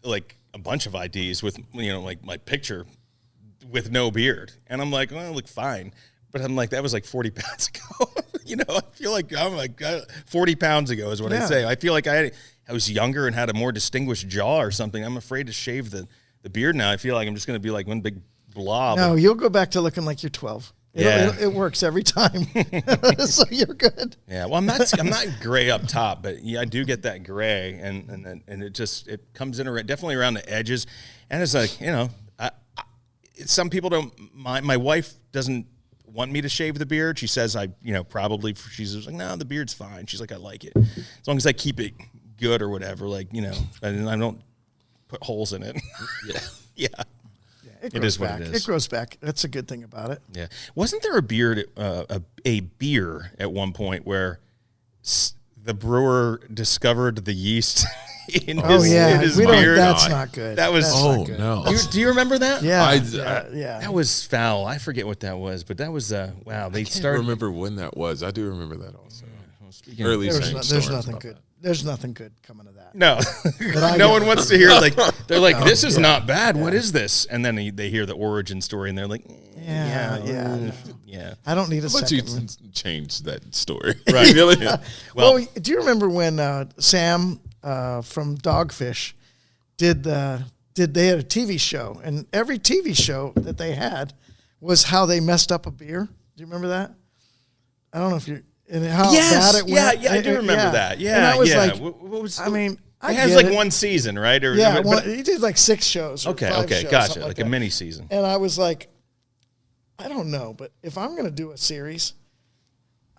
like a bunch of IDs with like my picture with no beard, and I'm like, well, I look fine, but I'm like, that was like 40 pounds ago. I feel like I'm like 40 pounds ago is what I say. I feel like I was younger and had a more distinguished jaw or something. I'm afraid to shave the beard now. I feel like I'm just going to be like one big blob. No, you'll go back to looking like you're 12. It works every time. So you're good. Yeah, well, I'm not gray up top, but yeah, I do get that gray, and it comes in definitely around the edges, and it's like some people don't. My wife doesn't want me to shave the beard. She says probably she's like, no, the beard's fine. She's like, I like it as long as I keep it good or whatever, and I don't put holes in it. Yeah. It is what it is. It grows back. That's a good thing about it. Yeah. Wasn't there a beer at one point where the brewer discovered the yeast in his beard? That's not good. That was. That's not good. No! Do you remember that? Yeah. That was foul. I forget what that was, but that was wow. They I can't started. remember when that was. I do remember that also. Early There's nothing good. There's nothing good coming to that. No, no one wants to hear they're like, this is not bad. What is this? And then they hear the origin story and they're like, yeah. I don't need a But you second. change that story, Right. Really? Well, do you remember when Sam from Dogfish they had a TV show, and every TV show that they had was how they messed up a beer. Do you remember that? I don't know if you're. And how bad it went. Yeah, I do remember that. Yeah, and I was yeah. like, What was? I mean, it has like one season, right? Or, Yeah, but- he did like 6 shows. Or okay, 5 shows, gotcha. something Like that. a mini season. And I was like, I don't know, but if I'm going to do a series,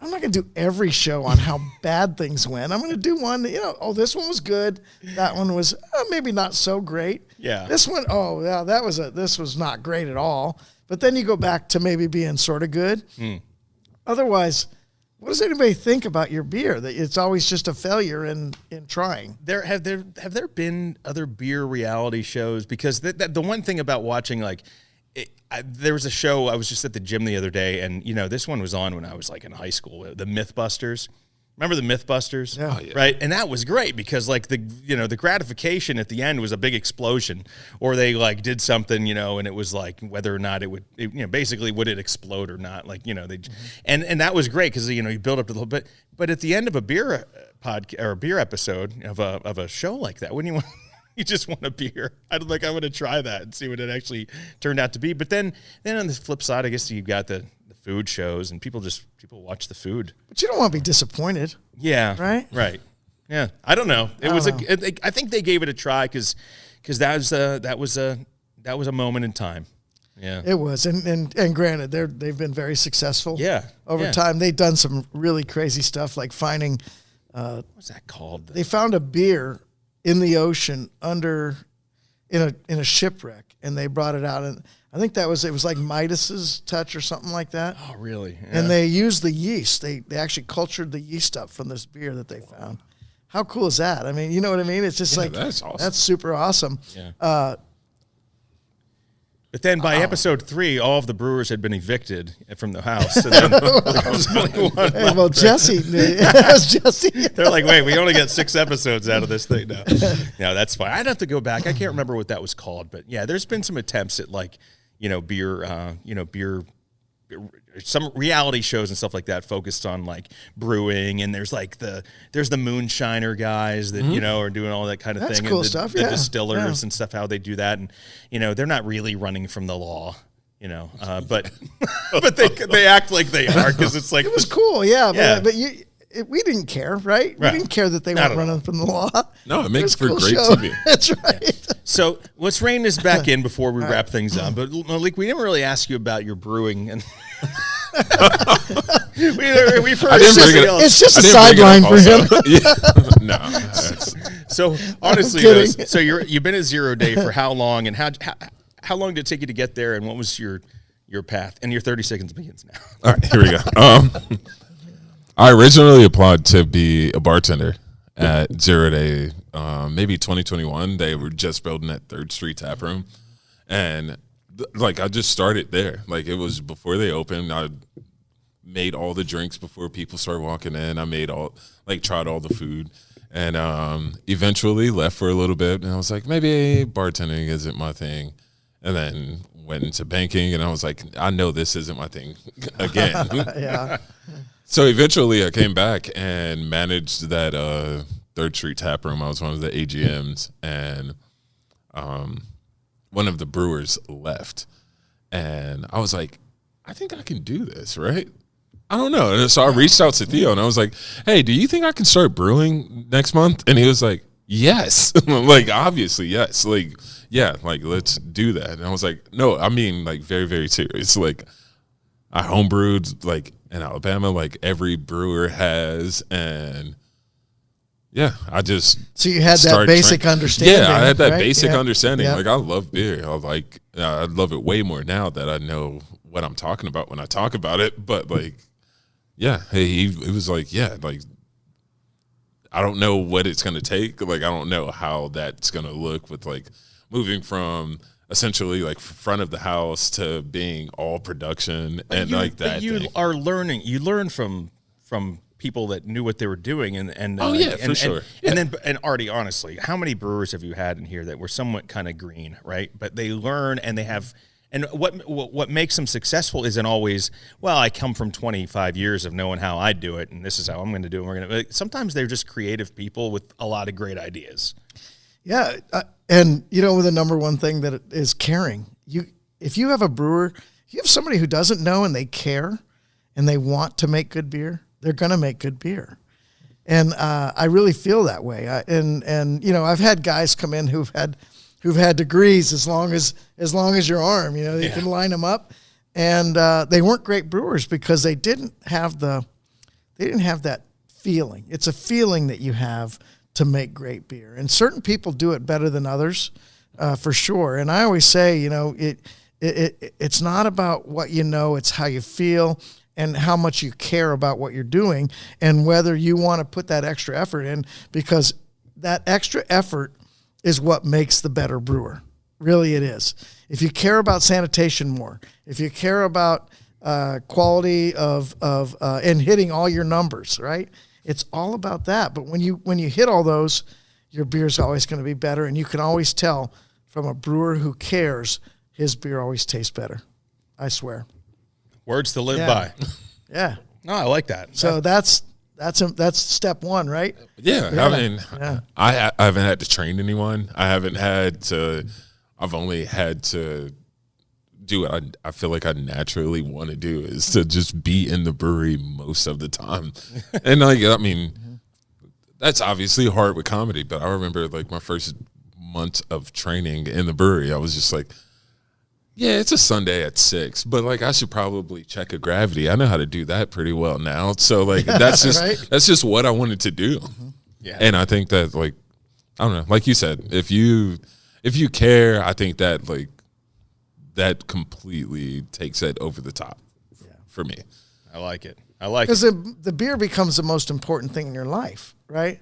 I'm not going to do every show on how bad things went. I'm going to do one, this one was good. That one was maybe not so great. Yeah. This one, this was not great at all. But then you go back to maybe being sort of good. Otherwise, what does anybody think about your beer? That it's always just a failure in trying. Have there been other beer reality shows? Because the one thing about watching there was a show, I was just at the gym the other day, and this one was on when I was like in high school, the Mythbusters. Remember the Mythbusters? Yeah. Oh, yeah. Right? And that was great because the gratification at the end was a big explosion, or they did something, and it was like whether or not it would, basically would it explode or not? And that was great because, you build up to the whole bit. But at the end of a beer podcast or a beer episode of a show like that, wouldn't you want? You just want a beer. I want to try that and see what it actually turned out to be. But then on the flip side, I guess you've got the food shows and people watch the food. But you don't want to be disappointed. Yeah. Right? Right. Yeah. I don't know. It was I think they gave it a try because that was a moment in time. Yeah. It was. And granted, they've been very successful. Yeah. Over time. They've done some really crazy stuff like finding What's that called? they found a beer in the ocean in a shipwreck, and they brought it out, and I think it was like Midas's Touch or something like that. Oh, really? Yeah. And they used the yeast. They actually cultured the yeast up from this beer that they found. How cool is that? I mean, you know what I mean? It's just that's awesome. That's super awesome. Yeah. But then by episode 3, all of the brewers had been evicted from the house. So then there was only one Hey, left, well, right? Jesse, it was Jesse. They're like, wait, we only got 6 episodes out of this thing now. No, that's fine. I'd have to go back. I can't remember what that was called, but yeah, there's been some attempts at beer, some reality shows and stuff like that focused on brewing, and there's the moonshiner guys that are doing all that kind of That's thing. cool and stuff, the yeah. distillers and stuff, how they do that, and they're not really running from the law. But but they act like they are because it's like It was cool, yeah. Yeah. But we didn't care, right? We didn't care that they weren't running from the law. No, it makes for cool great show. TV. That's right. So let's rein this back in before we wrap things up. But Maalik, we didn't really ask you about your brewing, and we've heard it's just a sideline for him. No. So honestly, though, so you've been at Zero Day for how long, and how long did it take you to get there, and what was your path? And your 30 seconds begins now. All right, here we go. I originally applied to be a bartender at Zero Day, maybe 2021. They were just building that 3rd Street tap room, and I just started there. Like, it was before they opened. I made all the drinks before people started walking in. I made tried all the food, and eventually left for a little bit. And I was like, maybe bartending isn't my thing, and then went into banking, and I was like, I know this isn't my thing again. Yeah. So eventually I came back and managed that 3rd Street tap room. I was one of the AGMs, and one of the brewers left. And I was like, I think I can do this, right? I don't know. And so I reached out to Theo, and I was like, hey, do you think I can start brewing next month? And he was like, yes. Like, obviously, yes. Like, yeah, like, let's do that. And I was like, no, I mean, like, very, very serious. Like, I homebrewed, like, in Alabama, like every brewer has, and yeah, I just so you had that basic understanding. Yeah, I had that right? basic understanding. Yeah. Like, I love beer. I love it way more now that I know what I'm talking about when I talk about it. But like, yeah, he was like, yeah, like, I don't know what it's gonna take. Like, I don't know how that's gonna look with like moving from essentially like front of the house to being all production and like that. But you thing. are learning. You learn from people that knew what they were doing, and for sure. And Artie, honestly, how many brewers have you had in here that were somewhat kind of green, right? But they learn, and they have. And what makes them successful isn't always, well, I come from 25 years of knowing how I do it, and this is how I'm going to do it. And sometimes they're just creative people with a lot of great ideas. Yeah, and the number one thing that is caring. If you have a brewer, you have somebody who doesn't know and they care, and they want to make good beer, they're going to make good beer. And I really feel that way. I've had guys come in who've had degrees as long as your arm. You can line them up, and they weren't great brewers because they didn't have that feeling. It's a feeling that you have to make great beer, and certain people do it better than others, for sure. And I always say, it's not about what you know; it's how you feel and how much you care about what you're doing, and whether you want to put that extra effort in, because that extra effort is what makes the better brewer. Really, it is. If you care about sanitation more, if you care about quality of and hitting all your numbers, right? It's all about that. But when you hit all those, your beer's always going to be better, and you can always tell from a brewer who cares, his beer always tastes better. I swear. Words to live by. Yeah. No, I like that. So that's step one, right? Yeah. I mean, I haven't had to train anyone. I've only had to do what I feel like I naturally want to do, is to just be in the brewery most of the time. And that's obviously hard with comedy, but I remember like my first month of training in the brewery, I was just like, yeah, it's a Sunday at 6, but like I should probably check a gravity. I know how to do that pretty well now. So like that's just right? That's just what I wanted to do. Yeah. And I think that, like, I don't know, like you said, if you care, I think that like that completely takes it over the top for me. I like it. Because the beer becomes the most important thing in your life, right?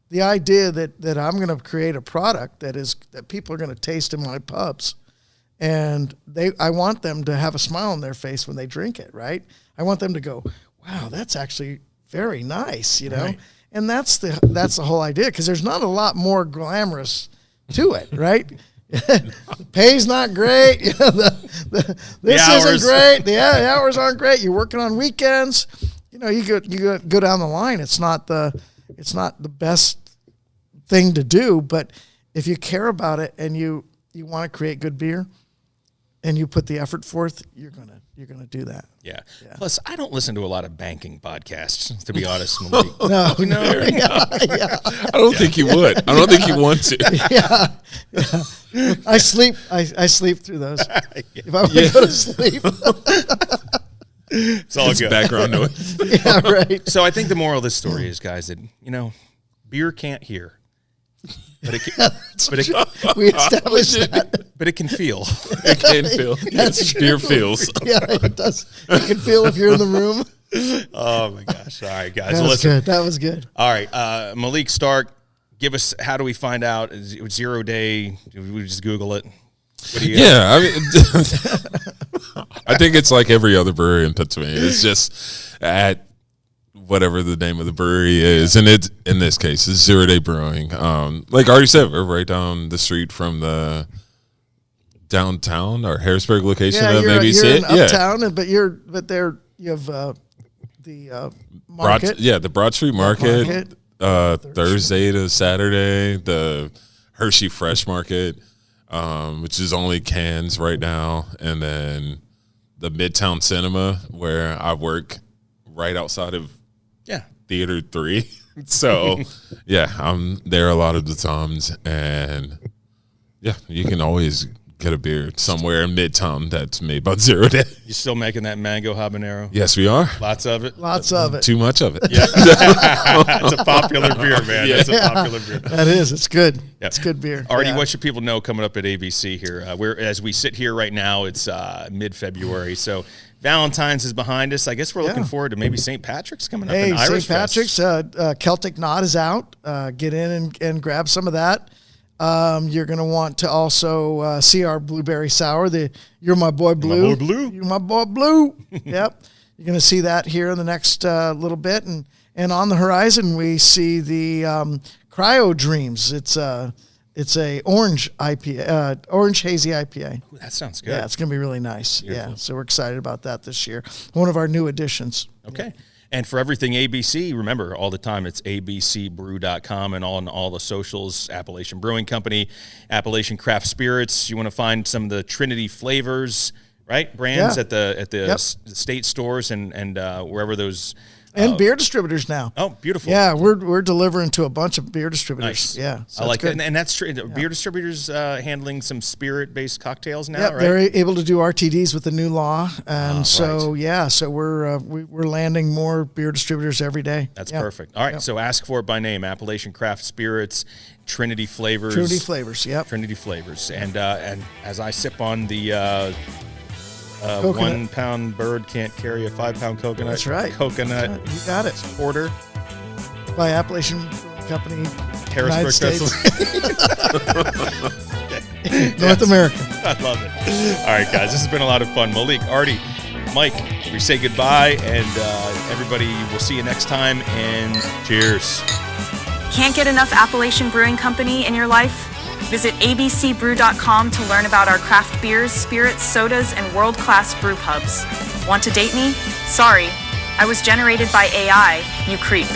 The idea that I'm going to create a product that people are going to taste in my pubs, and I want them to have a smile on their face when they drink it, right? I want them to go, wow, that's actually very nice, Right. And that's the whole idea, because there's not a lot more glamorous to it, right? Pay's not great. This isn't great. The hours aren't great. You're working on weekends. You go down the line. It's not the best thing to do. But if you care about it and you want to create good beer, and you put the effort forth, you're gonna do that. Yeah. Plus, I don't listen to a lot of banking podcasts, to be honest. Maalik. No. Yeah. I don't think you would. I don't think you want to. Yeah. I sleep through those. If I want to go to sleep. It's all good. Background noise. Yeah, right. So I think the moral of this story is, guys, that, beer can't hear. But We established that. But it can feel. It can feel. Yes, beer feels. Yeah, it does. You can feel if you're in the room. Oh my gosh! All right, guys. That was Listen. good. That was good. All right, Maalik Stark, give us. How do we find out? Zero Day? Do we just Google it? What do you Yeah, I mean, I think it's like every other brewery in Pennsylvania. It's just at whatever the name of the brewery is, and it's in this case it's Zero Day Brewing. Like Artie said, we're right down the street from the downtown or Harrisburg location of ABC. You're in Uptown, but you have the market. The Broad Street Market. Thursday to Saturday, the Hershey Fresh Market, which is only cans right now, and then the Midtown Cinema where I work right outside of Theater 3. So I'm there a lot of the times, and you can always get a beer somewhere in Midtown that's made by Zero Day. You still making that mango habanero? Yes, we are. Lots of it? Lots of it. Too much of it. Yeah. It's a popular beer, man. Yeah. It's a popular beer. That is. It's good. Yeah. It's good beer. Artie, what should people know coming up at ABC here? As we sit here right now, it's mid-February, so Valentine's is behind us. I guess we're looking forward to maybe St. Patrick's coming up. Hey, Irish St. Patrick's, Celtic Knot is out. Get in and grab some of that. You're going to want to also see our blueberry sour. You're My Boy Blue. My Boy Blue. You're My Boy Blue. Yep. You're going to see that here in the next little bit. And on the horizon, we see the Cryo Dreams. It's a orange IPA, orange hazy IPA. Ooh, that sounds good. Yeah, it's going to be really nice. Beautiful. Yeah, so we're excited about that this year. One of our new additions. Okay. And for everything ABC, remember, all the time, it's abcbrew.com and on all the socials, Appalachian Brewing Company, Appalachian Craft Spirits. You want to find some of the Trinity flavors, right? Brands at the state stores and wherever those. And beer distributors now. Oh, beautiful. Yeah, we're delivering to a bunch of beer distributors. Nice. Yeah. So I like good. that. And that's true. Beer distributors handling some spirit-based cocktails now, Yep, right? they're able to do RTDs with the new law. And so we're landing more beer distributors every day. That's perfect. All right, so ask for it by name, Appalachian Craft Spirits, Trinity Flavors. Trinity Flavors, yep. Trinity Flavors. And as I sip on the 1 pound bird can't carry a 5 pound coconut. That's right. Coconut. You got it. Porter. By Appalachian Brewing Company. Harrisburg, Pennsylvania. North America. I love it. All right, guys, this has been a lot of fun. Maalik, Artie, Mike, we say goodbye, and everybody, we'll see you next time, and cheers. Can't get enough Appalachian Brewing Company in your life? Visit abcbrew.com to learn about our craft beers, spirits, sodas, and world-class brew pubs. Want to date me? Sorry, I was generated by AI, you creep.